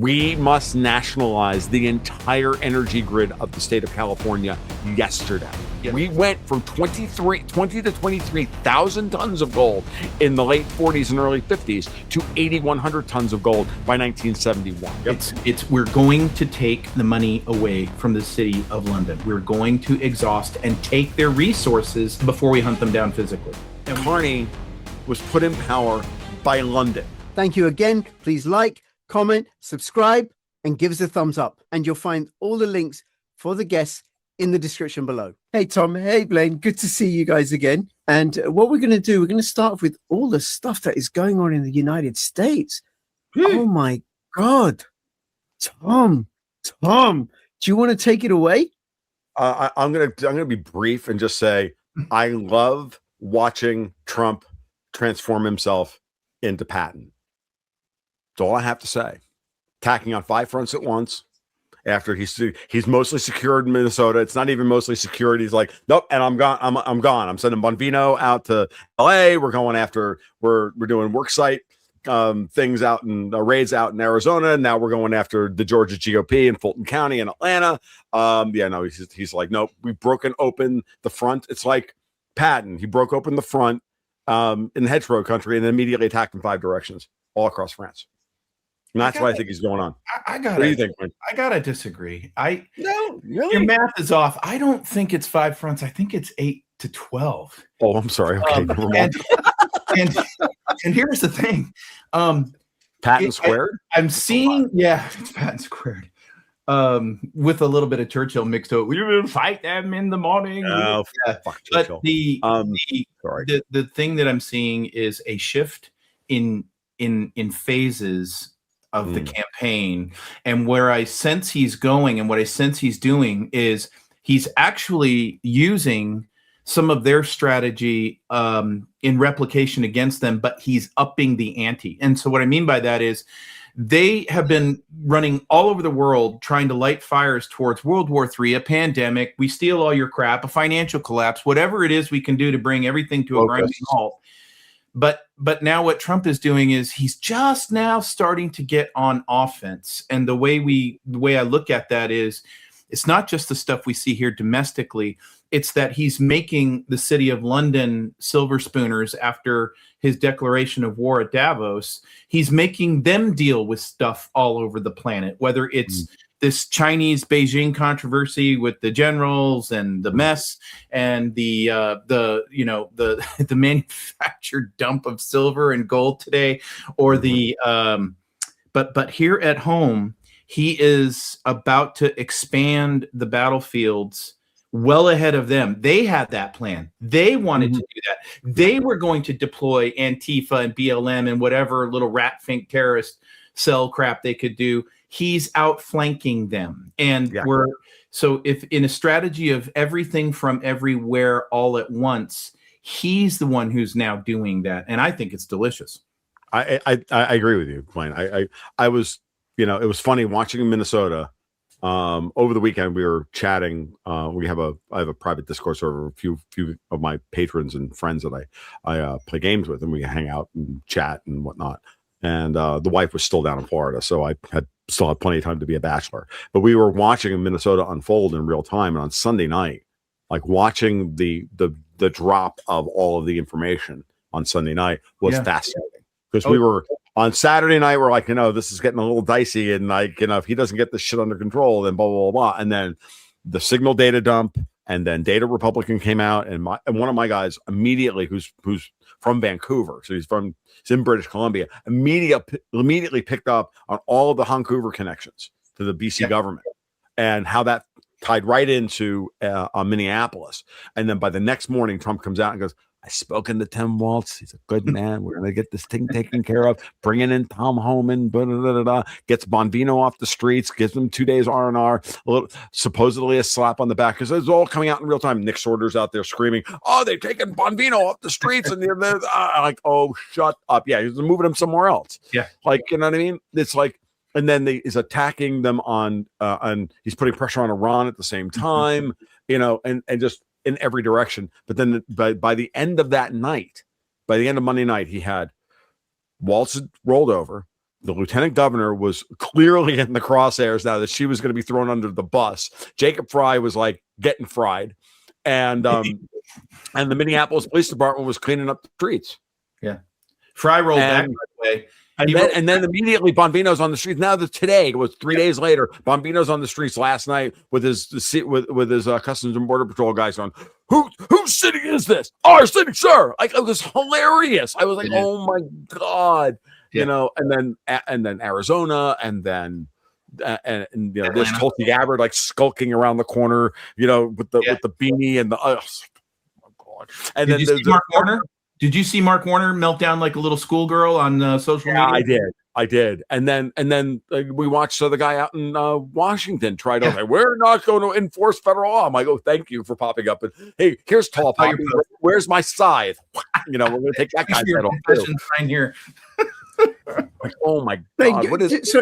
We must nationalize the entire energy grid of the state of California yesterday. Yes. We went from 20 to 23,000 tons of gold in the late 40s and early 50s to 8,100 tons of gold by 1971. Yep. We're going to take the money away from the city of London. We're going to exhaust and take their resources before we hunt them down physically. And Carney was put in power by London. Thank you again. Please like, comment, subscribe, and give us a thumbs up. And you'll find all the links for the guests in the description below. Hey, Tom. Hey, Blaine. Good to see you guys again. And what we're going to do, we're going to start off with all the stuff that is going on in the United States. Oh, my God. Tom, do you want to take it away? I'm gonna be brief and just say I love watching Trump transform himself into Patton. That's all I have to say. Attacking on 5 fronts at once. After he's mostly secured in Minnesota, it's not even mostly secured. He's like, nope, and I'm gone. I'm gone. I'm sending Bonvino out to LA. We're going after. We're doing work site things out in raids out in Arizona. Now we're going after the Georgia GOP in Fulton County and Atlanta. He's like, nope, we've broken open the front. It's like Patton. He broke open the front in the hedgerow country and then immediately attacked in 5 directions all across France. And that's what I think he's going on. What do you think, Quinn? I gotta disagree. No, really? Your math is off. I don't think it's 5 fronts. I think it's 8 to 12. Oh, I'm sorry. Okay, never mind. And here's the thing. Patton squared? I'm seeing, it's Patton squared. With a little bit of Churchill mixed up. We will fight them in the morning. Oh, fuck Churchill. But the thing that I'm seeing is a shift in phases of the campaign, and where I sense he's going and what I sense he's doing is he's actually using some of their strategy in replication against them, but he's upping the ante. And so what I mean by that is they have been running all over the world trying to light fires towards World War III, a pandemic, we steal all your crap, a financial collapse, whatever it is we can do to bring everything to a grinding halt. But now what Trump is doing is he's just now starting to get on offense. And the way I look at that is it's not just the stuff we see here domestically. It's that he's making the city of London silver spooners after his declaration of war at Davos. He's making them deal with stuff all over the planet, whether it's this Chinese Beijing controversy with the generals and the mess and the manufactured dump of silver and gold today, or the but here at home, he is about to expand the battlefields well ahead of them. They had that plan. They wanted to do that. They were going to deploy Antifa and BLM and whatever little rat fink terrorist cell crap they could do. He's outflanking them. And so if in a strategy of everything from everywhere all at once, he's the one who's now doing that. And I think it's delicious. I agree with you, Blaine. I was, it was funny watching in Minnesota. Over the weekend we were chatting. I have a private discourse over a few of my patrons and friends that I play games with, and we hang out and chat and whatnot. And the wife was still down in Florida, so I still had plenty of time to be a bachelor. But we were watching in Minnesota unfold in real time, and on Sunday night, like watching the drop of all of the information on Sunday night was fascinating, because we were on Saturday night. We're like, this is getting a little dicey, and like, if he doesn't get this shit under control, then blah blah blah. And then the Signal data dump, and then Data Republican came out, and one of my guys immediately, who's from Vancouver, so he's in British Columbia, immediately picked up on all of the Vancouver connections to the BC government, and how that tied right into Minneapolis. And then by the next morning, Trump comes out and goes, I've spoken to Tim Walz. He's a good man. We're going to get this thing taken care of. Bringing in Tom Homan, gets Bonvino off the streets, gives him 2 days R&R, supposedly a slap on the back, because it's all coming out in real time. Nick Sorter's out there screaming, oh, they've taken Bonvino off the streets. And they're like, oh, shut up. Yeah, he's moving him somewhere else. Yeah. Like, you know what I mean? It's like, and then he's attacking them on he's putting pressure on Iran at the same time, and just in every direction. But then by the end of that night, by the end of Monday night, he had Walz rolled over. The lieutenant governor was clearly in the crosshairs now that she was going to be thrown under the bus. Jacob Fry was like getting fried, and the Minneapolis Police Department was cleaning up the streets. Yeah, Fry rolled back by the way. And then immediately Bombino's on the streets. Now that today, it was 3 days later, Bombino's on the streets last night with his Customs and Border Patrol guys on. Whose city is this? Our city, sir. Like, it was hilarious. I was like, oh my God, you know. And then Arizona, and then and you know, there's Tulsi Gabbard like skulking around the corner, you know, with the beanie and the oh my God. And Did you see Mark Warner? Did you see Mark Warner melt down like a little schoolgirl on social media? I did. And then we watched the guy out in Washington try to say, we're not going to enforce federal law. I'm like, oh, thank you for popping up. And hey, here's Tall Poppy. Where's my scythe? You know, we're going to take that guy's head off. Right here. Like, oh my God! What is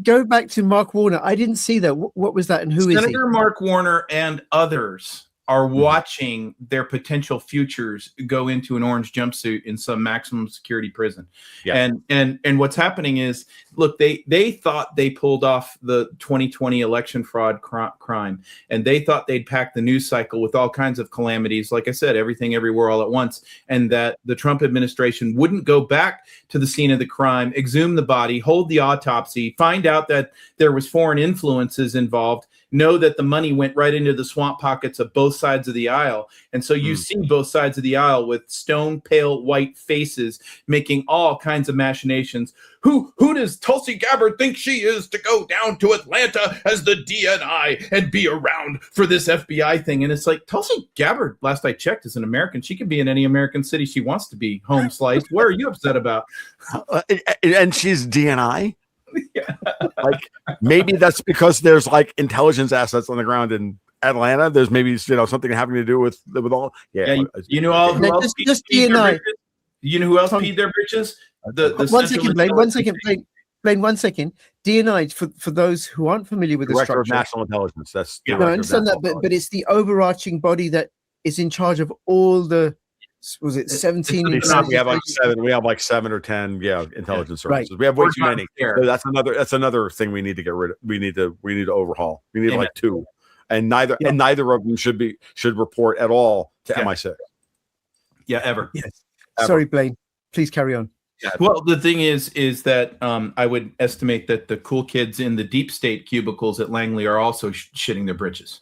go back to Mark Warner. I didn't see that. What was that? And who is he? Senator Mark Warner and others are watching their potential futures go into an orange jumpsuit in some maximum security prison. Yeah. And what's happening is, look, they thought they pulled off the 2020 election fraud crime, and they thought they'd pack the news cycle with all kinds of calamities. Like I said, everything, everywhere, all at once, and that the Trump administration wouldn't go back to the scene of the crime, exhume the body, hold the autopsy, find out that there was foreign influences involved, know that the money went right into the swamp pockets of both sides of the aisle. And so you see both sides of the aisle with stone pale white faces making all kinds of machinations. Who does Tulsi Gabbard think she is to go down to Atlanta as the DNI and be around for this FBI thing? And it's like, Tulsi Gabbard, last I checked, is an American. She can be in any American city she wants to be, home sliced. What are you upset about? And she's DNI? Yeah. Like, maybe that's because there's like intelligence assets on the ground in Atlanta. There's maybe, you know, something having to do with all. Yeah, you know all. Who else just DNI. You know who else peed their britches? One second, Blaine. 1 second. DNI, for those who aren't familiar with the Director structure, of National Intelligence. That's I understand that, but it's the overarching body that is in charge of all the. Was it 17? We have like 7. We have like 7 or 10. Yeah, intelligence services. Right. We have way too many. So that's another thing we need to get rid of. We need to overhaul. We need like 2, and neither of them should report at all to MI6. Yeah, ever. Yes. Ever. Sorry, Blaine. Please carry on. Yeah. Well, the thing is that I would estimate that the cool kids in the deep state cubicles at Langley are also shitting their britches.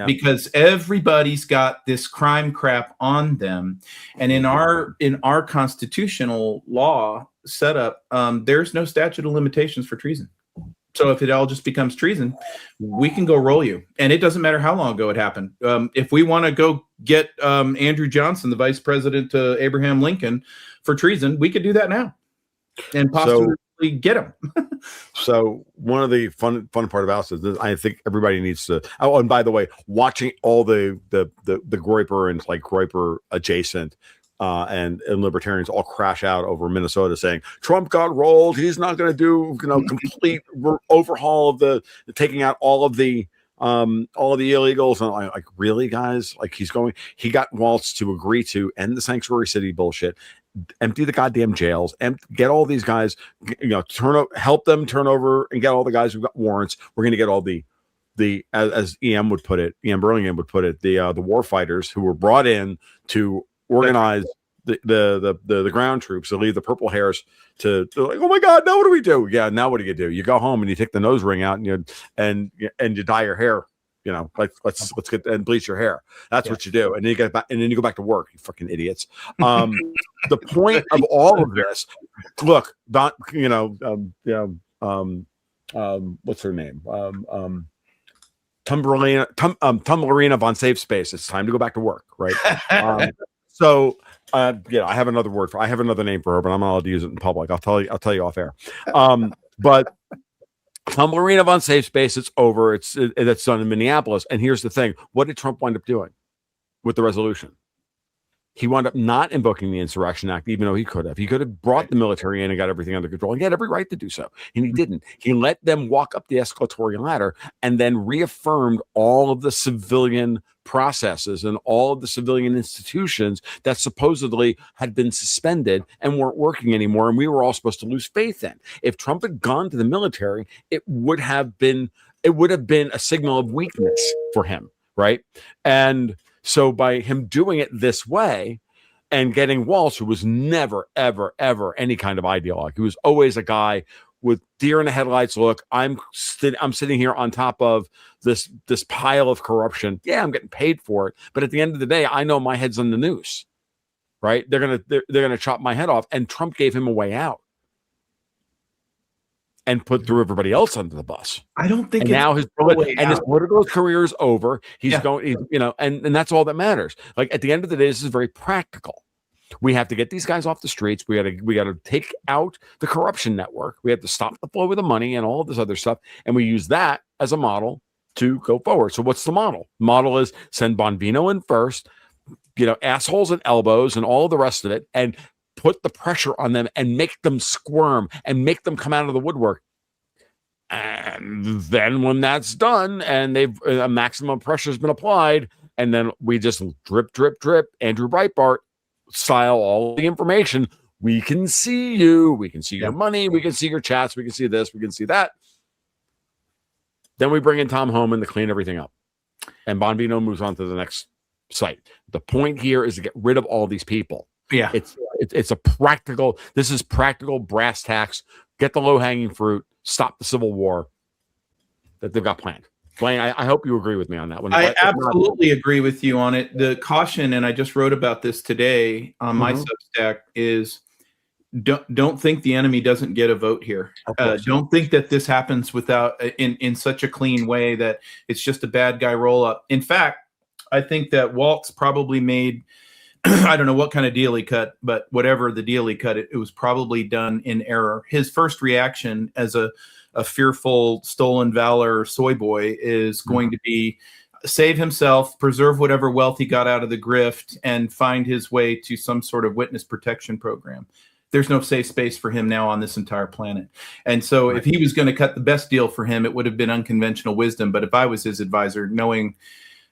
Because everybody's got this crime crap on them, and in our constitutional law setup, there's no statute of limitations for treason. So if it all just becomes treason, we can go roll you, and it doesn't matter how long ago it happened. If we want to go get Andrew Johnson, the vice president to Abraham Lincoln, for treason, we could do that now, and possibly get him. So one of the fun part about this is I think everybody needs to. Oh, and by the way, watching all the Groyper and like Groyper adjacent and libertarians all crash out over Minnesota saying Trump got rolled. He's not going to do complete overhaul of the taking out all of the illegals. And I'm like, really, guys? Like he got Waltz to agree to end the sanctuary city bullshit, empty the goddamn jails, and get all these guys, help them turn over and get all the guys who've got warrants. We're going to get all the as EM would put it, EM Burlingame would put it, the war fighters who were brought in to organize the ground troops to leave the purple hairs to like, oh my God, now what do we do? Yeah, now what do? You go home and you take the nose ring out and you dye your hair. Like let's get and bleach your hair. That's what you do, and then you get back, and then you go back to work. You fucking idiots. The point of all of this, look, what's her name? Tumblrina von Safe Space. It's time to go back to work, right? So I have another word I have another name for her, but I'm not allowed to use it in public. I'll tell you off air. But Tumblrina von Safe Space, it's over. It's done in Minneapolis. And here's the thing: what did Trump wind up doing with the resolution? He wound up not invoking the Insurrection Act, even though he could have. He could have brought the military in and got everything under control. He had every right to do so, and he didn't. He let them walk up the escalatory ladder and then reaffirmed all of the civilian processes and all of the civilian institutions that supposedly had been suspended and weren't working anymore, and we were all supposed to lose faith in. If Trump had gone to the military, it would have been a signal of weakness for him, right? And so by him doing it this way and getting Walsh, who was never, ever, ever any kind of ideologue, he was always a guy with deer in the headlights look. I'm sitting here on top of this pile of corruption. Yeah, I'm getting paid for it, but at the end of the day, I know my head's on the noose, right? They're gonna chop my head off, and Trump gave him a way out and threw everybody else under the bus. I don't think and now his political career is over. He's going, and that's all that matters. Like at the end of the day, this is very practical. We have to get these guys off the streets. We got to take out the corruption network. We have to stop the flow of the money and all of this other stuff. And we use that as a model to go forward. So what's the model? Model is send Bonvino in first, assholes and elbows and all the rest of it, and put the pressure on them and make them squirm and make them come out of the woodwork. And then when that's done and a maximum pressure has been applied, and then we just drip, drip, drip, Andrew Breitbart style all the information. We can see you. We can see your money. We can see your chats. We can see this. We can see that. Then we bring in Tom Homan to clean everything up. And Bonvino moves on to the next site. The point here is to get rid of all these people. Yeah. It's a practical, this is practical brass tacks. Get the low-hanging fruit. Stop the civil war that they've got planned. Blaine, I hope you agree with me on that one. I absolutely agree with you on it. The caution, and I just wrote about this today on my Substack, is don't think the enemy doesn't get a vote here. Don't think that this happens without in such a clean way that it's just a bad guy roll up. In fact, I think that Waltz probably made, I don't know what kind of deal he cut, but whatever the deal he cut, it was probably done in error. His first reaction as a fearful stolen valor soy boy is going to be save himself, preserve whatever wealth he got out of the grift, and find his way to some sort of witness protection program. There's no safe space for him now on this entire planet. And so if he was going to cut the best deal for him, it would have been unconventional wisdom. But if I was his advisor, knowing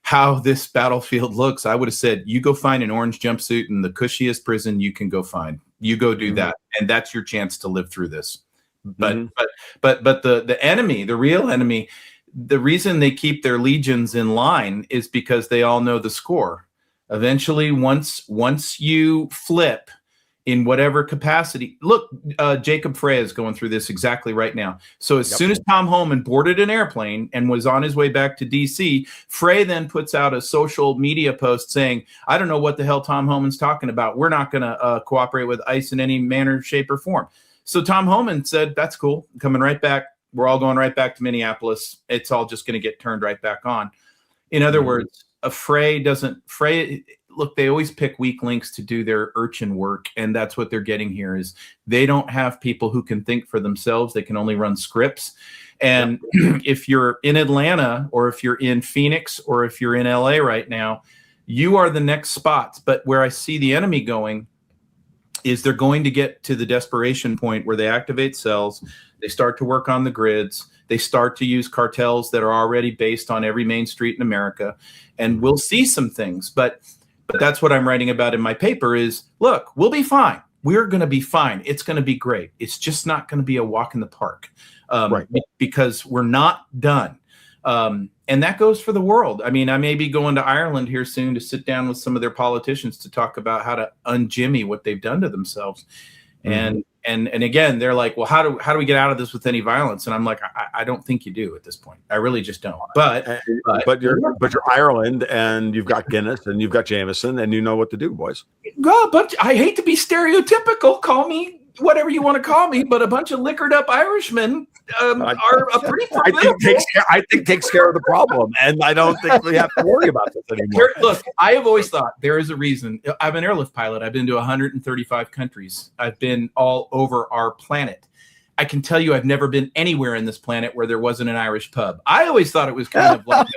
how this battlefield looks, I would have said, you go find an orange jumpsuit in the cushiest prison you can go find. You go do that. And that's your chance to live through this. But the enemy, the real enemy, the reason they keep their legions in line is because they all know the score. Eventually, once you flip in whatever capacity, look, Jacob Frey is going through this exactly right now. So as soon as Tom Homan boarded an airplane and was on his way back to DC, Frey then puts out a social media post saying, I don't know what the hell Tom Homan's talking about. We're not going to cooperate with ICE in any manner, shape, or form. So Tom Homan said, that's cool. Coming right back. We're all going right back to Minneapolis. It's all just going to get turned right back on. In other words, look, they always pick weak links to do their urchin work. And that's what they're getting here is they don't have people who can think for themselves. They can only run scripts. And if you're in Atlanta or if you're in Phoenix or if you're in LA right now, you are the next spots. But where I see the enemy going is they're going to get to the desperation point where they activate cells, they start to work on the grids, they start to use cartels that are already based on every main street in America, and we'll see some things. But that's what I'm writing about in my paper is, look, we'll be fine. We're going to be fine. It's going to be great. It's just not going to be a walk in the park because we're not done. And that goes for the world. I mean, I may be going to Ireland here soon to sit down with some of their politicians to talk about how to unjimmy what they've done to themselves. And again, they're like, well, how do we get out of this with any violence? And I'm like, I don't think you do at this point. I really just don't. But you're Ireland, and you've got Guinness, and you've got Jameson, and you know what to do, boys. God, but I hate to be stereotypical. Call me whatever you want to call me, but a bunch of liquored up Irishmen are a pretty formidable. I think takes care of the problem, and I don't think we have to worry about this anymore. Look, I have always thought there is a reason. I'm an airlift pilot. I've been to 135 countries. I've been all over our planet. I can tell you I've never been anywhere in this planet where there wasn't an Irish pub. I always thought it was kind of like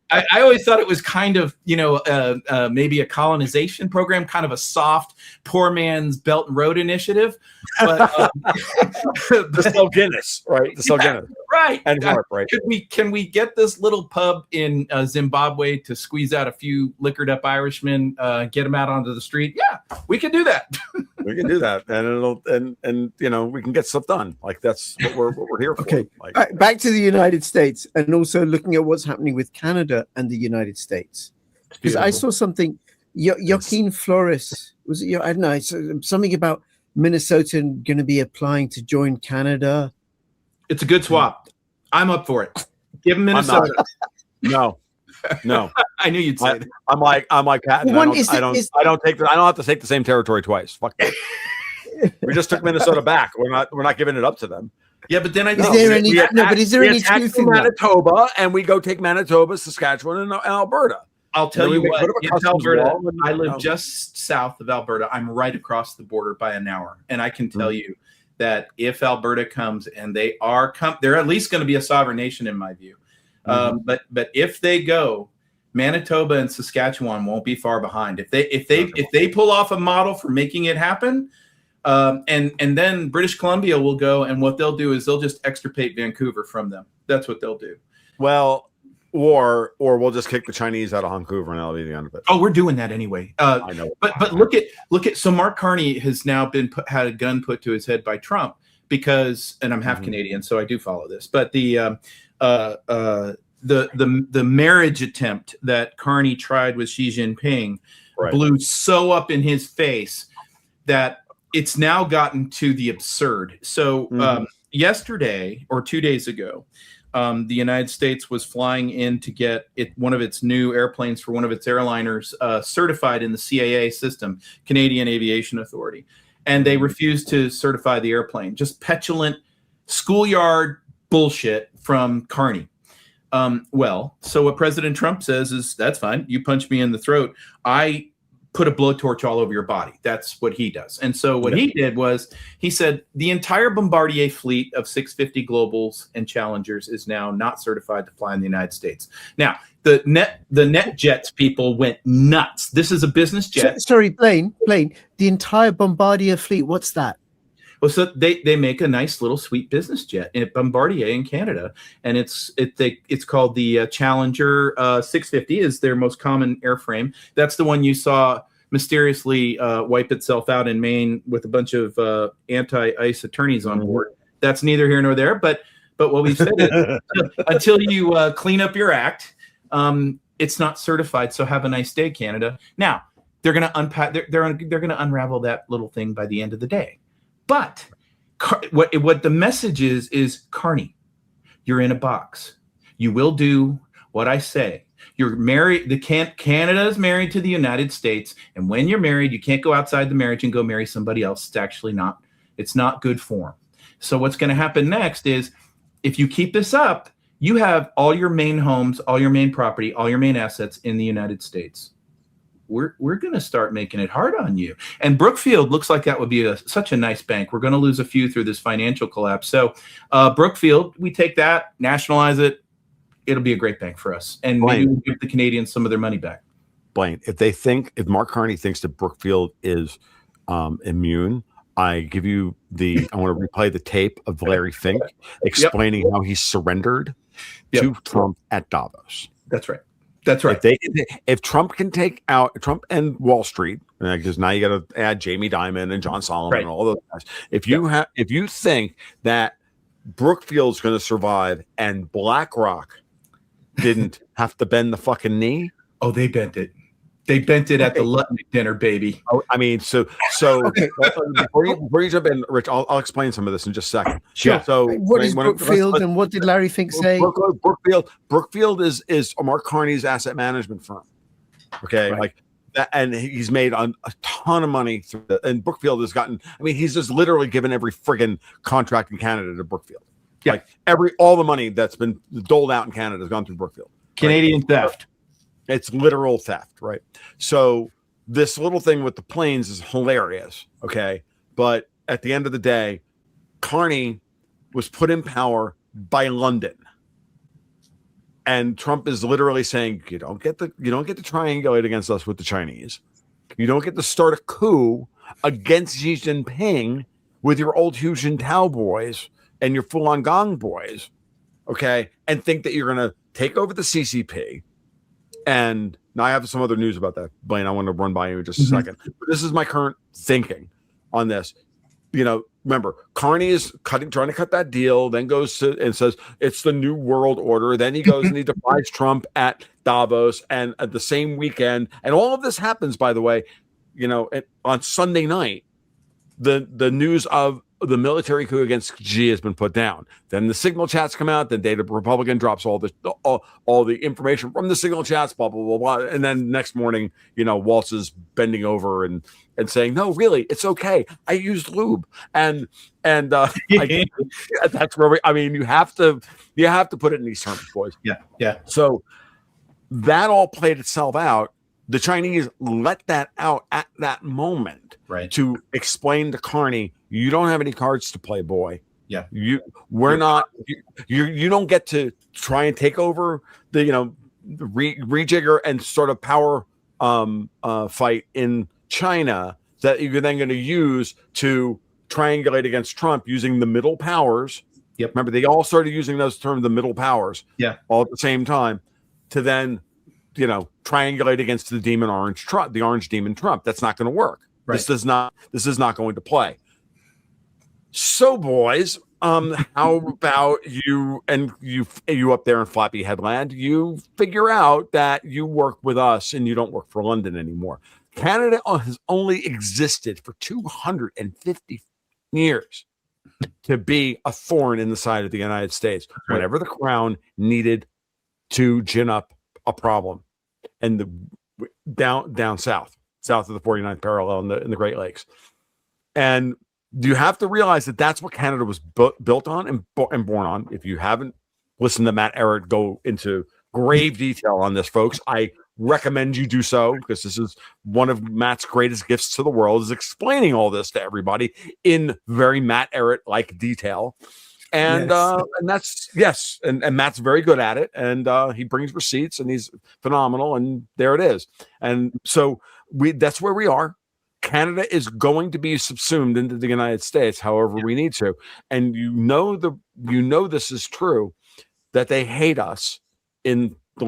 I always thought it was kind of, maybe a colonization program, kind of a soft poor man's Belt and Road initiative. But the sell Guinness, right? The sell Guinness. Right. And harp, right? Can we get this little pub in Zimbabwe to squeeze out a few liquored up Irishmen, get them out onto the street? Yeah, we can do that. We can do that, and it'll and you know, we can get stuff done. Like that's what we're here for. Okay, Like, back to the United States, and also looking at what's happening with Canada and the United States. Because I saw something, Joaquin Flores, was it? I don't know, something about Minnesota going to be applying to join Canada. It's a good swap. I'm up for it. Give them Minnesota. No. I knew you'd say that. I'm like Patton. I don't have to take the same territory twice. Fuck that. We just took Minnesota back. We're not giving it up to them. Yeah, but then is there any truth in Manitoba, and we go take Manitoba, Saskatchewan, and Alberta. I'll tell you what, it's Alberta. I live just south of Alberta. I'm right across the border by an hour, and I can tell you that if Alberta comes, and they're at least going to be a sovereign nation in my view. But if they go, Manitoba and Saskatchewan won't be far behind. If they pull off a model for making it happen, and then British Columbia will go, and what they'll do is they'll just extirpate Vancouver from them. That's what they'll do. Well, or we'll just kick the Chinese out of Vancouver, and that'll be the end of it. Oh, we're doing that anyway. I know. But look at. So Mark Carney has now had a gun put to his head by Trump because, and I'm half Canadian, so I do follow this. But the marriage attempt that Carney tried with Xi Jinping blew so up in his face that it's now gotten to the absurd. So yesterday or 2 days ago, the United States was flying in to get one of its new airplanes for one of its airliners certified in the CAA system, Canadian Aviation Authority. And they refused to certify the airplane. Just petulant schoolyard bullshit from Carney. So what President Trump says is, that's fine. You punch me in the throat. I put a blowtorch all over your body. That's what he does. And so what he did was he said the entire Bombardier fleet of 650 Globals and Challengers is now not certified to fly in the United States. Now, the NetJets people went nuts. This is a business jet. Sorry, Blaine, the entire Bombardier fleet, what's that? Well, so they make a nice little sweet business jet at Bombardier in Canada, and it's called the Challenger 650 is their most common airframe. That's the one you saw mysteriously wipe itself out in Maine with a bunch of anti-ICE attorneys on board. That's neither here nor there. But what we've said is until you clean up your act, it's not certified. So have a nice day, Canada. Now they're going to unpack. They're going to unravel that little thing by the end of the day. But what the message is Carney, you're in a box. You will do what I say. You're married. Canada is married to the United States, and when you're married, you can't go outside the marriage and go marry somebody else. It's actually not. It's not good form. So what's going to happen next is, if you keep this up, you have all your main homes, all your main property, all your main assets in the United States. We're going to start making it hard on you. And Brookfield looks like that would be such a nice bank. We're going to lose a few through this financial collapse. So Brookfield, we take that, nationalize it. It'll be a great bank for us. And maybe we'll give the Canadians some of their money back. Blaine, if Mark Carney thinks that Brookfield is immune, I want to replay the tape of Larry Fink explaining how he surrendered to Trump at Davos. That's right. That's right. If Trump can take out Trump and Wall Street, because now you got to add Jamie Dimon and John Solomon and all those guys. If you think that Brookfield's going to survive and BlackRock didn't have to bend the fucking knee, they bent it. They bent it at the Lutnick dinner, baby. Oh, I mean, so before you jump in, Rich, I'll explain some of this in just a second. Sure. So what is Brookfield and what did Larry Fink say? Brookfield is Mark Carney's asset management firm. Okay, like that, and he's made a ton of money through it. And Brookfield has gotten. I mean, he's just literally given every friggin' contract in Canada to Brookfield. Yeah, like all the money that's been doled out in Canada has gone through Brookfield. Canadian theft. It's literal theft, right? So this little thing with the planes is hilarious, okay? But at the end of the day, Carney was put in power by London. And Trump is literally saying, you don't get to triangulate against us with the Chinese. You don't get to start a coup against Xi Jinping with your old Hu Jintao boys and your Falun Gong boys. okay, and think that you're going to take over the CCP. And now I have some other news about that, Blaine. I want to run by you in just a second. But this is my current thinking on this. Remember, Carney is trying to cut that deal, then goes to and says it's the new world order. Then he goes and he defies Trump at Davos, and at the same weekend, and all of this happens, by the way, on Sunday night, the news of the military coup against Xi has been put down. Then the signal chats come out. Then Data Republican drops all the information from the signal chats, blah blah blah blah. And then next morning, Waltz is bending over and saying, "No, really, it's okay. I used lube." And that's where you have to put it in these terms, boys. Yeah. So that all played itself out. The Chinese let that out at that moment, right, to explain to Carney, you don't have any cards to play, boy. Yeah, you don't get to try and take over the rejigger and sort of power fight in China that you're then going to use to triangulate against Trump using the middle powers. Yep. Remember, they all started using those terms, the middle powers. Yeah. All at the same time, to then triangulate against the demon orange Trump, the orange demon Trump. That's not going to work. Right. This is not going to play. So, boys, how about you up there in Flappy Headland? You figure out that you work with us and you don't work for London anymore. Canada has only existed for 250 years to be a thorn in the side of the United States. Right. Whenever the Crown needed to gin up a problem, and down south of the 49th parallel in the Great Lakes. And you have to realize that that's what Canada was built on and born on. If you haven't listened to Matt Ehret go into grave detail on this, folks, I recommend you do so, because this is one of Matt's greatest gifts to the world, is explaining all this to everybody in very Matt Ehret-like detail. And yes. And Matt's very good at it, and he brings receipts, and he's phenomenal, and there it is. And so that's where we are. Canada is going to be subsumed into the United States however we need to. And this is true, that they hate us in the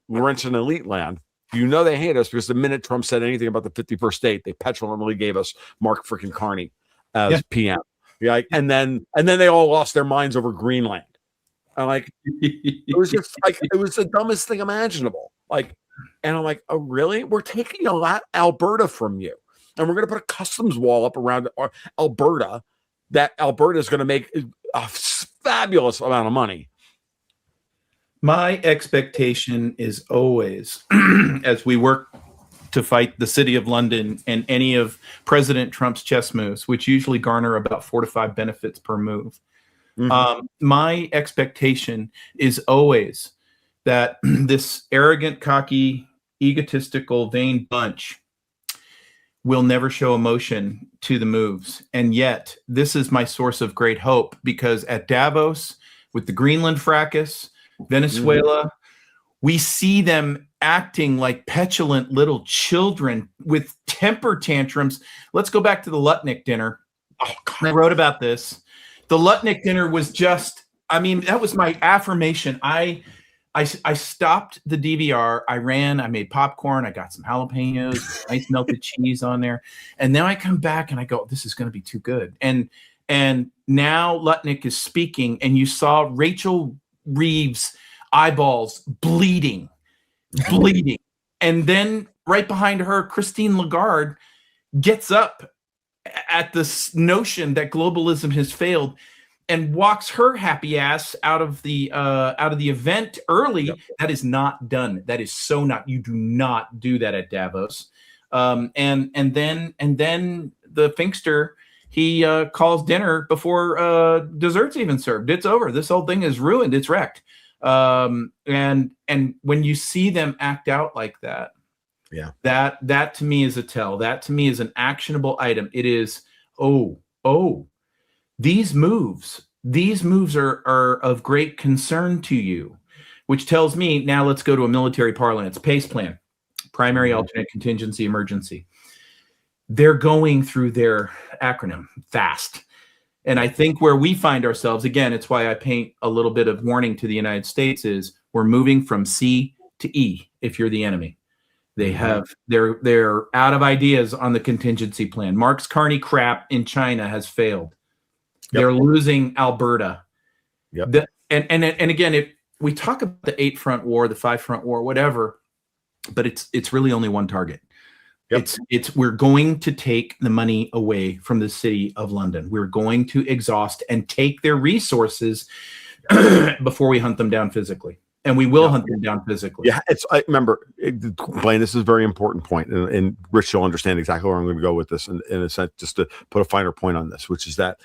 Laurentian elite land. They hate us because the minute Trump said anything about the 51st state, they petulantly gave us Mark freaking Carney as PM. Yeah, and then they all lost their minds over Greenland. It was just it was the dumbest thing imaginable. And I'm like, oh really? We're taking Alberta from you, and we're going to put a customs wall up around Alberta. That Alberta is going to make a fabulous amount of money. My expectation is always, as we work to fight the City of London and any of President Trump's chess moves, which usually garner about 4 to 5 benefits per move. Mm-hmm. My expectation is always that this arrogant, cocky, egotistical, vain bunch will never show emotion to the moves. And yet, this is my source of great hope, because at Davos, with the Greenland fracas, Venezuela, we see them acting like petulant little children with temper tantrums. Let's go back to the Lutnick dinner. Oh, God, I wrote about this. The Lutnick dinner was just, that was my affirmation. I stopped the DVR. I ran, I made popcorn. I got some jalapenos, nice melted cheese on there. And now I come back and I go, this is going to be too good. And now Lutnick is speaking, and you saw Rachel Reeves' eyeballs bleeding. And then right behind her, Christine Lagarde gets up at this notion that globalism has failed and walks her happy ass out of the event early. Yep. That is not done. That is so not. You do not do that at Davos. And then the Finkster, he calls dinner before dessert's even served. It's over. This whole thing is ruined. It's wrecked. And when you see them act out like that, that to me is a tell. That to me is an actionable item. It is, these moves are of great concern to you, which tells me, now let's go to a military parlance. PACE plan, primary, alternate, contingency, emergency. They're going through their acronym fast. And I think where we find ourselves, again, it's why I paint a little bit of warning to the United States, is we're moving from C to E if you're the enemy. They have they're out of ideas on the contingency plan. Marx Carney crap in China has failed. They're losing Alberta. And again, if we talk about the 8-front war, the 5-front war, whatever, but it's really only one target. It's we're going to take the money away from the city of London. We're going to exhaust and take their resources before we hunt them down physically. And we will hunt them down physically. Yeah, I remember, Blaine, this is a very important point, and Rich, you'll understand exactly where I'm going to go with this in a sense, just to put a finer point on this, which is that,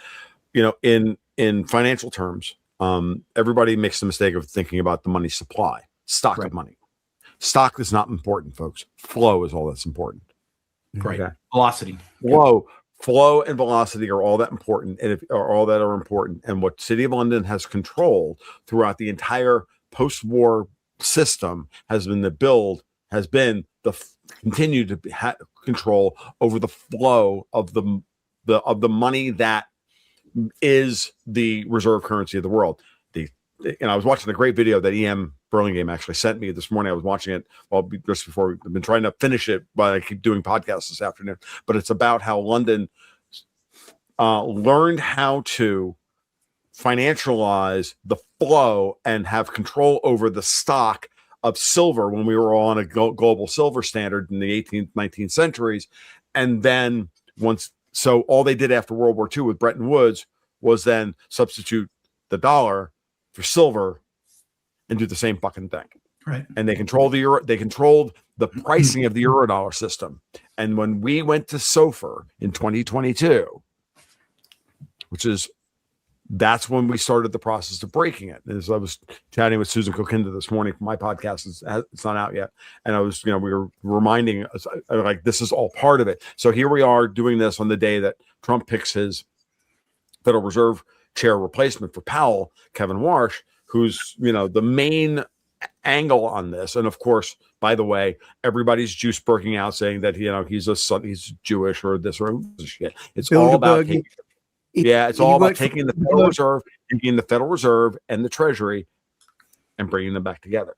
in financial terms, everybody makes the mistake of thinking about the money supply, stock of money. Stock is not important, folks. Flow is all that's important. Right. Okay. Velocity. Flow and velocity are all that important, and And what City of London has controlled throughout the entire post-war system has been continue to control over the flow of the money that is the reserve currency of the world. And I was watching a great video that E.M. Burlingame actually sent me this morning. I was watching it just before. I've been trying to finish it while I keep doing podcasts this afternoon. But it's about how London learned how to financialize the flow and have control over the stock of silver when we were on a global silver standard in the 18th, 19th centuries. And then all they did after World War II with Bretton Woods was then substitute the dollar for silver and do the same fucking thing. Right. And they controlled the euro. They controlled the pricing of the Eurodollar system. And when we went to SOFR in 2022, that's when we started the process of breaking it. As I was chatting with Susan Kokinda this morning for my podcast, it's not out yet. And I was, we were reminding us, like, this is all part of it. So here we are doing this on the day that Trump picks his Federal Reserve chair replacement for Powell, Kevin Warsh, who's, the main angle on this. And of course, by the way, everybody's juice breaking out saying that, he's Jewish or this or shit. It's all about it's all about taking the Federal Reserve and the Treasury and bringing them back together.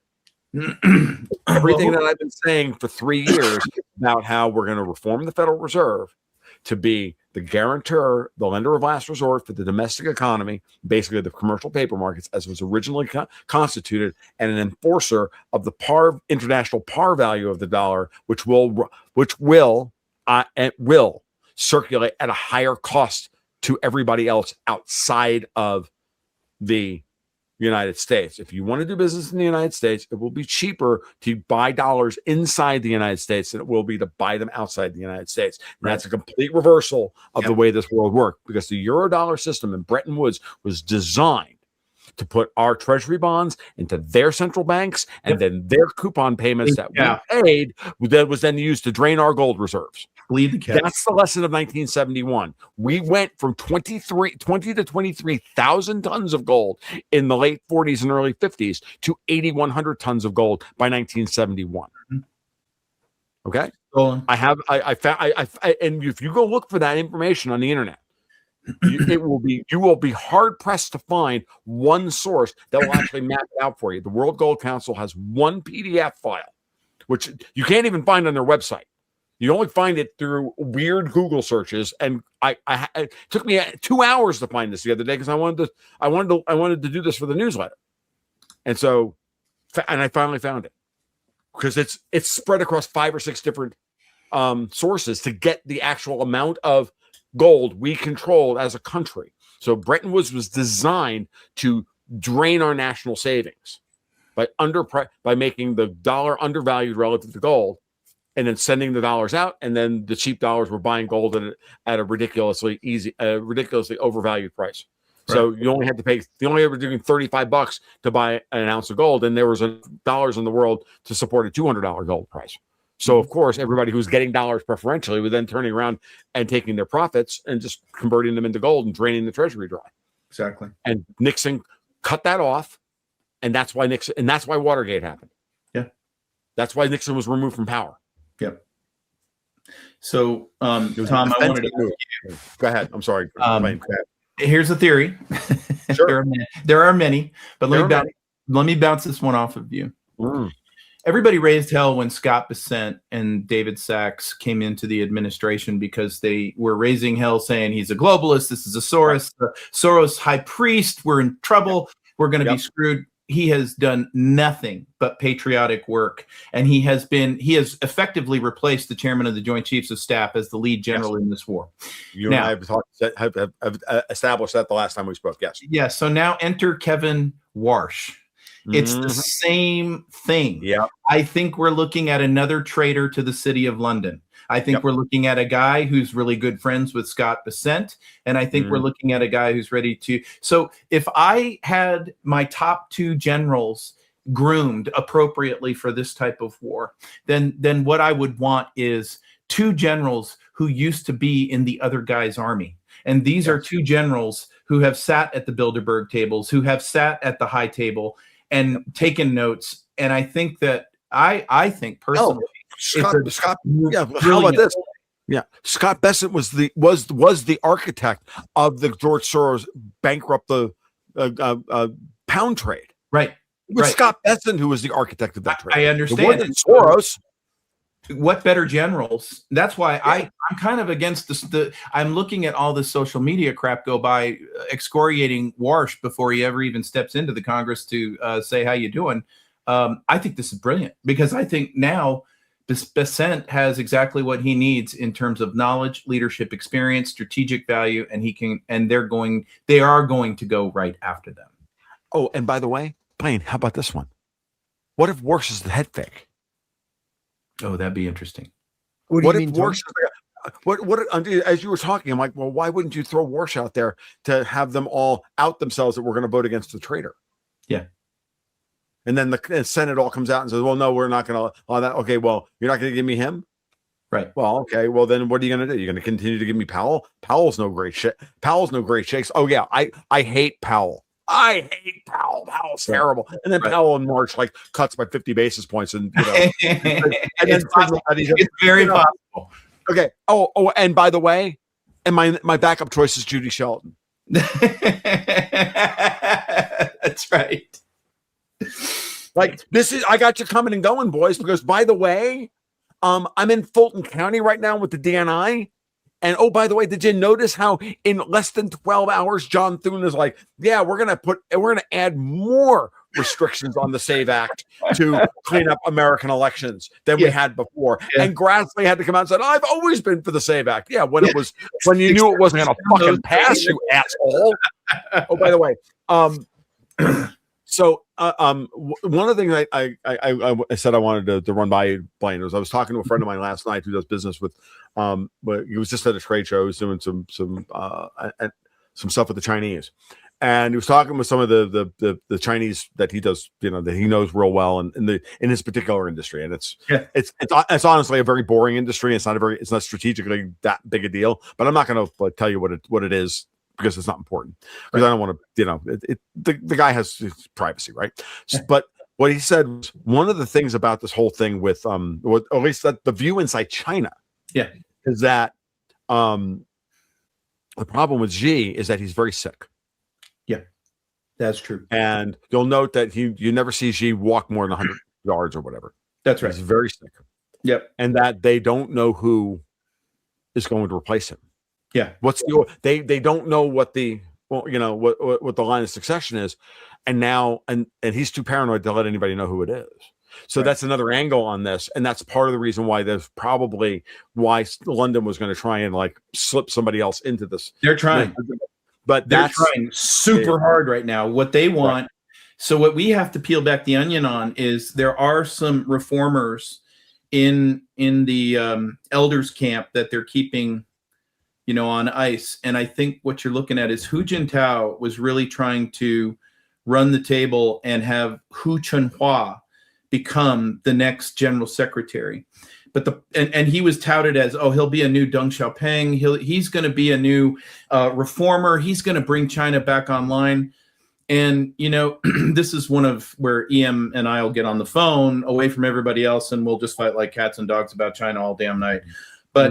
Everything that I've been saying for 3 years about how we're going to reform the Federal Reserve to be the guarantor, the lender of last resort for the domestic economy, basically the commercial paper markets as it was originally constituted, and an enforcer of the international par value of the dollar, which will circulate at a higher cost to everybody else outside of the United States. If you want to do business in the United States, it will be cheaper to buy dollars inside the United States than it will be to buy them outside the United States. And that's a complete reversal of the way this world worked, because the Eurodollar system in Bretton Woods was designed to put our treasury bonds into their central banks, and then their coupon payments that we paid that was then used to drain our gold reserves. That's the lesson of 1971. We went from 20 to 23,000 tons of gold in the late 40s and early 50s to 8,100 tons of gold by 1971. Okay, I found, and if you go look for that information on the internet, you will be hard pressed to find one source that will actually map it out for you. The World Gold Council has one PDF file, which you can't even find on their website. You only find it through weird Google searches, and it took me 2 hours to find this the other day because I wanted to do this for the newsletter, and I finally found it because it's spread across 5 or 6 different sources to get the actual amount of gold we controlled as a country. So Bretton Woods was designed to drain our national savings by making the dollar undervalued relative to gold, and then sending the dollars out, and then the cheap dollars were buying gold at a ridiculously overvalued price. Right. So you only were doing $35 to buy an ounce of gold, and there was dollars in the world to support a $200 gold price. So of course, everybody who's getting dollars preferentially was then turning around and taking their profits and just converting them into gold and draining the treasury dry. Exactly. And Nixon cut that off, and that's why Watergate happened. Yeah. That's why Nixon was removed from power. Yep. So, Tom, I wanted to go ahead. I'm sorry. here's a theory. Sure. there are many, but let me bounce this one off of you. Everybody raised hell when Scott Bessent and David Sachs came into the administration because they were raising hell saying he's a globalist. This is a Soros high priest. We're in trouble. We're going to be screwed. He has done nothing but patriotic work. And he has effectively replaced the chairman of the Joint Chiefs of Staff as the lead general in this war. You and I have established that the last time we spoke. Yes. Yeah. So now enter Kevin Warsh. It's the same thing. Yeah. I think we're looking at another traitor to the city of London. I think we're looking at a guy who's really good friends with Scott Bessent. And I think we're looking at a guy who's ready to. So if I had my top 2 generals groomed appropriately for this type of war, then what I would want is 2 generals who used to be in the other guy's army. And these are 2 generals who have sat at the Bilderberg tables, who have sat at the high table and taken notes. And I think that I think personally, Scott, how about this? Yeah, Scott Bessent was the architect of the George Soros bankrupt the pound trade. Right. It was Scott Bessent who was the architect of that trade. I understand. It wasn't Soros. What better generals? That's why I'm kind of against the. I'm looking at all this social media crap go by, excoriating Warsh before he ever even steps into the Congress to say how you doing. I think this is brilliant because I think now Bessent has exactly what he needs in terms of knowledge, leadership, experience, strategic value, and they are going to go right after them. Oh, and by the way, Blaine, how about this one? What if Warsh is the head fake? Oh, that'd be interesting. What do you mean, Warsh? As you were talking, I'm like, well, why wouldn't you throw Warsh out there to have them all out themselves that we're going to vote against the traitor? Yeah. And then the Senate all comes out and says, well, no, we're not going to allow that. Okay, well, you're not going to give me him? Right. Well, okay. Well, then what are you going to do? You're going to continue to give me Powell? Powell's no great shit. Powell's no great shakes. Oh, yeah, I hate Powell. I hate Powell. Powell's terrible. And then Powell in March cuts by 50 basis points, and it's very possible. Okay. Oh, and by the way, and my backup choice is Judy Shelton. That's right. I got you coming and going, boys. Because by the way, I'm in Fulton County right now with the DNI. And oh, by the way, did you notice how in less than 12 hours, John Thune is like, yeah, we're gonna add more restrictions on the SAVE Act to clean up American elections than we had before. Yeah. And Grassley had to come out and said, I've always been for the SAVE Act. Yeah, when you knew it wasn't gonna fucking pass, you asshole. Oh, by the way, so one of the things I said I wanted to run by Blaine was I was talking to a friend of mine last night who does business with but he was just at a trade show. He was doing some stuff with the Chinese, and he was talking with some of the Chinese that he does, that he knows real well in his particular industry. And it's honestly a very boring industry. It's not strategically that big a deal, but I'm not going to tell you what it is, because it's not important, because I don't want to, the guy has his privacy, right? But what he said was one of the things about this whole thing with, or at least that the view inside China, is that the problem with Xi is that he's very sick. Yeah, that's true. And you'll note that you never see Xi walk more than 100 yards or whatever. That's right. He's very sick. Yep. And that they don't know who is going to replace him. Yeah. They don't know what the what the line of succession is, and he's too paranoid to let anybody know who it is. So that's another angle on this, and that's part of the reason why why London was going to try and slip somebody else into this. They're trying, but they're trying super hard right now. What they want. Right. So what we have to peel back the onion on is there are some reformers in the elders camp that they're keeping, on ice. And I think what you're looking at is Hu Jintao was really trying to run the table and have Hu Chunhua become the next general secretary. But and he was touted as, he'll be a new Deng Xiaoping. He's going to be a new reformer. He's going to bring China back online. And, this is one of where EM and I will get on the phone away from everybody else, and we'll just fight like cats and dogs about China all damn night. But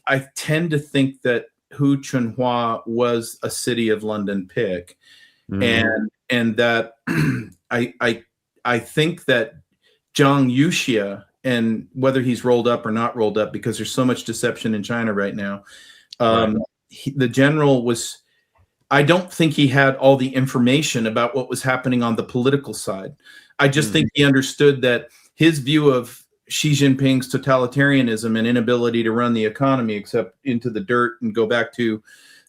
I tend to think that Hu Chunhua was a City of London pick, and that I think that Zhang Yuxia, and whether he's rolled up or not rolled up, because there's so much deception in China right now. The general was, I don't think he had all the information about what was happening on the political side. I just think he understood that his view of Xi Jinping's totalitarianism and inability to run the economy except into the dirt and go back to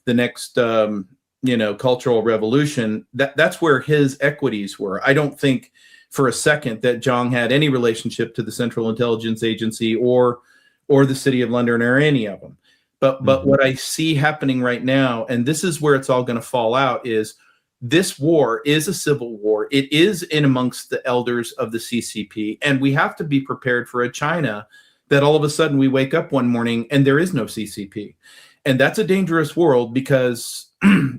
the next, cultural revolution, that's where his equities were. I don't think for a second that Zhang had any relationship to the Central Intelligence Agency or the City of London or any of them. But what I see happening right now, and this is where it's all going to fall out, is this war is a civil war. It is in amongst the elders of the CCP, and we have to be prepared for a China that all of a sudden we wake up one morning and there is no CCP. And that's a dangerous world because,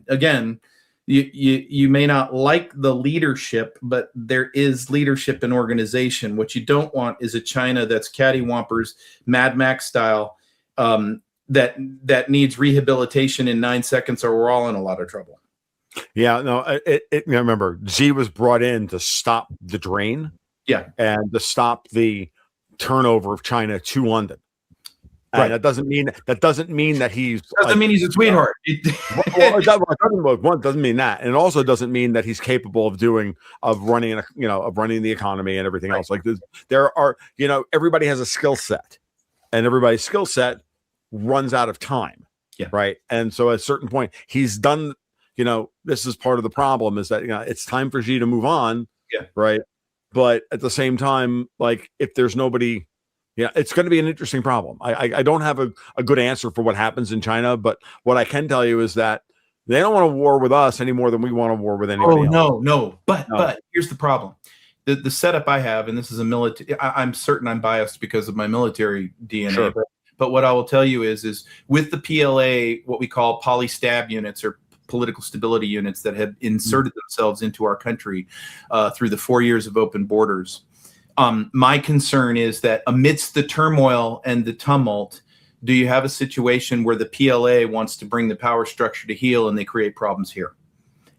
again, you may not like the leadership, but there is leadership and organization. What you don't want is a China that's cattywampers, Mad Max style, that needs rehabilitation in 9 seconds, or we're all in a lot of trouble. Yeah, no, remember, Xi was brought in to stop the drain, and to stop the turnover of China to London. And that doesn't mean that he's doesn't mean he's a sweetheart. One doesn't mean that, and it also doesn't mean that he's capable of running the economy and everything else. Like there are, everybody has a skill set, and everybody's skill set runs out of time. Right. And so at a certain point, he's done. This is part of the problem, is that it's time for Xi to move on. Right. But at the same time, like, if there's nobody, it's going to be an interesting problem. I don't have a good answer for what happens in China, but what I can tell you is that they don't want a war with us any more than we want a war with anybody else. No. But here's the problem. The setup I have, and this is a military, I'm certain I'm biased because of my military DNA, Sure. But what I will tell you is with the PLA, what we call polystab units or political stability units that have inserted themselves into our country through the 4 years of open borders. My concern is that amidst the turmoil and the tumult, do you have a situation where the PLA wants to bring the power structure to heel and they create problems here?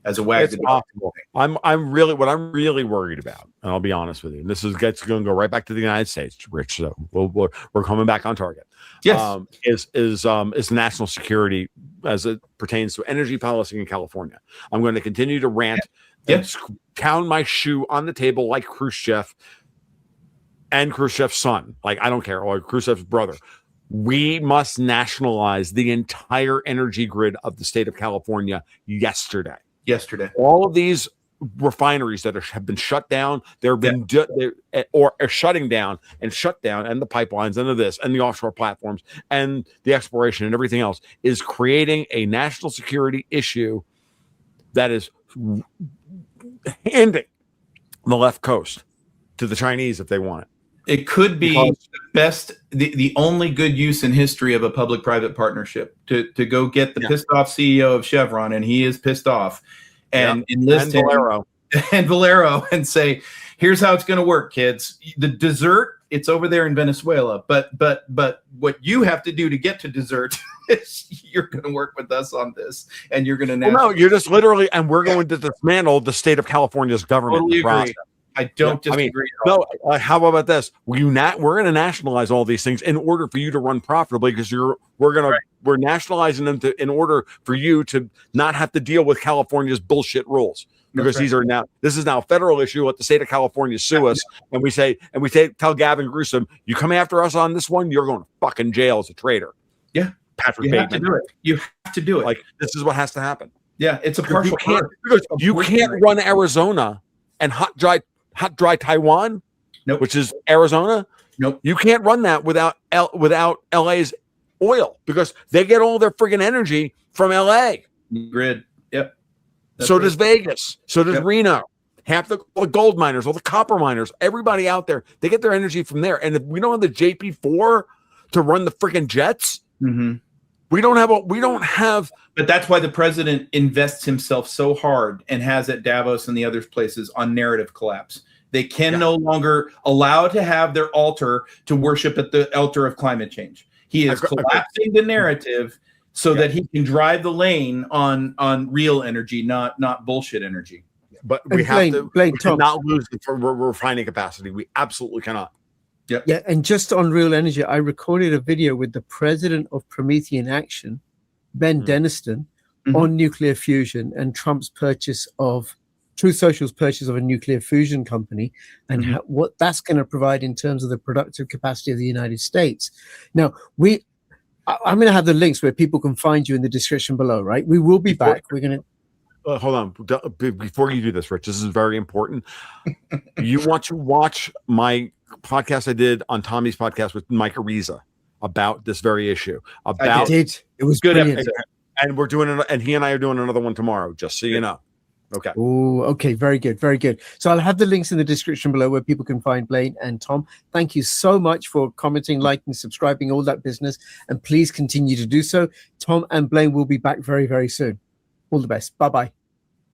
As a wag, it's possible. I'm really worried about, and I'll be honest with you. And this is going to go right back to the United States, Rich. So we're coming back on target. Yes, is national security as it pertains to energy policy in California. I'm going to continue to rant, and pound my shoe on the table like Khrushchev and Khrushchev's son. Like, I don't care, or Khrushchev's brother. We must nationalize the entire energy grid of the state of California yesterday. All of these refineries that have been shut down, or are shutting down, and the pipelines and this and the offshore platforms and the exploration and everything else is creating a national security issue that is handing the left coast to the Chinese if they want it. It could be the only good use in history of a public-private partnership to go get the pissed off CEO of Chevron, and he is pissed off, and enlist him and Valero and say, here's how it's going to work, kids. The dessert, it's over there in Venezuela, but what you have to do to get to dessert is you're going to work with us on this, and you're going to you're just literally, and we're going to dismantle the state of California's government. Totally agree. I don't disagree. How about this? We're going to nationalize all these things in order for you to run profitably, because we're nationalizing them in order for you to not have to deal with California's bullshit rules. Because this is now a federal issue. Let the state of California sue us, and we tell Gavin Newsom, you come after us on this one, you're going to fucking jail as a traitor. Yeah, Patrick Bateman. You have to do it. Like, this is what has to happen. Yeah, it's a partial. You can't run Arizona and hot dry Taiwan, which is Arizona. Nope. You can't run that without LA's oil, because they get all their friggin' energy from LA. Grid. Yep. So does Vegas. So does Reno. Half all the gold miners, all the copper miners, everybody out there, they get their energy from there. And if we don't have the JP4 to run the friggin' jets, we don't have. But that's why the president invests himself so hard and has at Davos and the other places on narrative collapse. They can no longer allow to have their altar to worship at the altar of climate change. He is collapsing the narrative so that he can drive the lane on real energy, not bullshit energy. But we And have to Blaine, we Tom. cannot lose the refining capacity. We absolutely cannot. Yep. Yeah, and just on real energy, I recorded a video with the president of Promethean Action, Ben Deniston, on nuclear fusion and Trump's purchase of Truth Social's purchase of a nuclear fusion company, and what that's going to provide in terms of the productive capacity of the United States. Now, I'm going to have the links where people can find you in the description below, right? We will be back. We're going to hold on. Before you do this, Rich, this is very important. You want to watch my podcast I did on Tommy's podcast with Mike Ariza about this very issue. I did. It was good. Brilliant. And we're doing it, and he and I are doing another one tomorrow, just so you know. Okay. Oh, okay. Very good. Very good. So I'll have the links in the description below where people can find Blaine and Tom. Thank you so much for commenting, liking, subscribing, all that business. And please continue to do so. Tom and Blaine will be back very, very soon. All the best. Bye-bye.